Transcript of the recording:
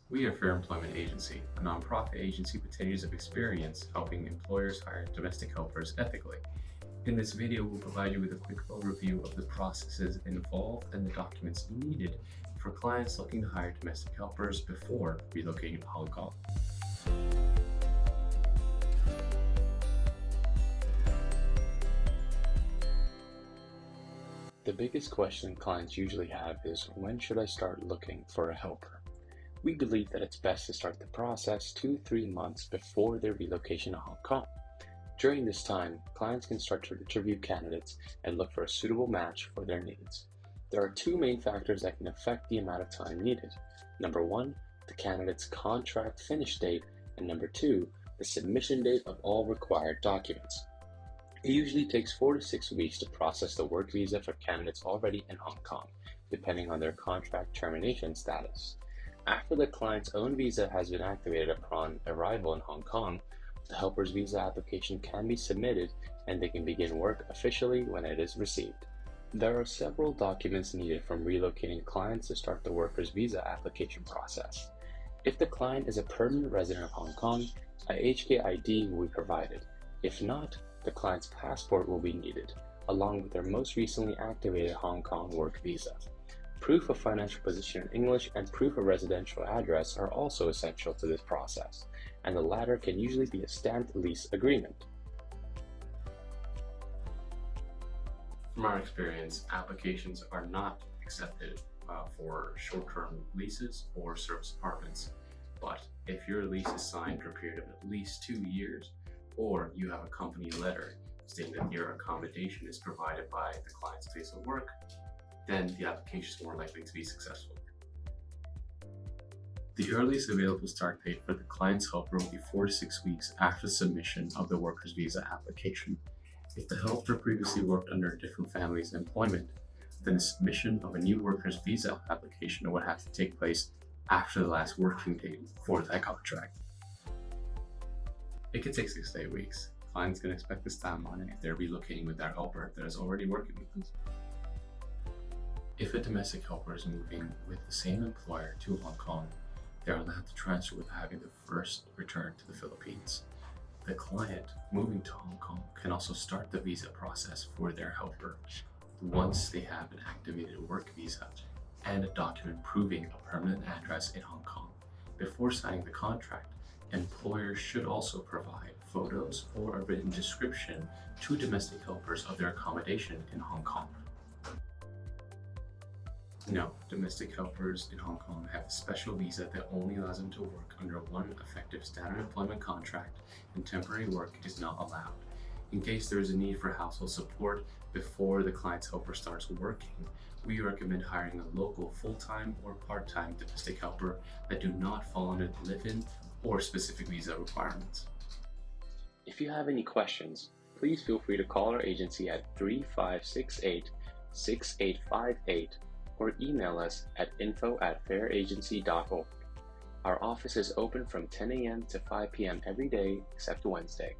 We are Fair Employment Agency, a nonprofit agency with 10 years of experience helping employers hire domestic helpers ethically. In this video, we'll provide you with a quick overview of the processes involved and the documents needed for clients looking to hire domestic helpers before relocating to Hong Kong. The biggest question clients usually have is, when should I start looking for a helper? We believe that it's best to start the process 2-3 months before their relocation to Hong Kong. During this time, clients can start to interview candidates and look for a suitable match for their needs. There are two main factors that can affect the amount of time needed. Number one, the candidate's contract finish date, and number two, the submission date of all required documents. It usually takes 4 to 6 weeks to process the work visa for candidates already in Hong Kong, depending on their contract termination status. After the client's own visa has been activated upon arrival in Hong Kong, the helper's visa application can be submitted and they can begin work officially when it is received. There are several documents needed from relocating clients to start the worker's visa application process. If the client is a permanent resident of Hong Kong, a HK ID will be provided. If not, the client's passport will be needed, along with their most recently activated Hong Kong work visa. Proof of financial position in English and proof of residential address are also essential to this process, and the latter can usually be a stamped lease agreement. From our experience, applications are not accepted for short-term leases or service apartments. But if your lease is signed for a period of at least 2 years, or you have a company letter stating that your accommodation is provided by the client's place of work, then the application is more likely to be successful. The earliest available start date for the client's helper will be 4 to 6 weeks after submission of the worker's visa application. If the helper previously worked under a different family's employment, then the submission of a new worker's visa application would have to take place after the last working date for that contract. It could take 6 to 8 weeks. Clients can expect this timeline if they're relocating with their helper that is already working with them. If a domestic helper is moving with the same employer to Hong Kong, they are allowed to transfer without having to first return to the Philippines. The client moving to Hong Kong can also start the visa process for their helper once they have an activated work visa and a document proving a permanent address in Hong Kong. Before signing the contract, employers should also provide photos or a written description to domestic helpers of their accommodation in Hong Kong. No, domestic helpers in Hong Kong have a special visa that only allows them to work under one effective standard employment contract, and temporary work is not allowed. In case there is a need for household support before the client's helper starts working, we recommend hiring a local full-time or part-time domestic helper that do not fall under the live-in or specific visa requirements. If you have any questions, please feel free to call our agency at 3568-6858 or email us at info@fairagency.org. Our office is open from 10 a.m. to 5 p.m. every day except Wednesday.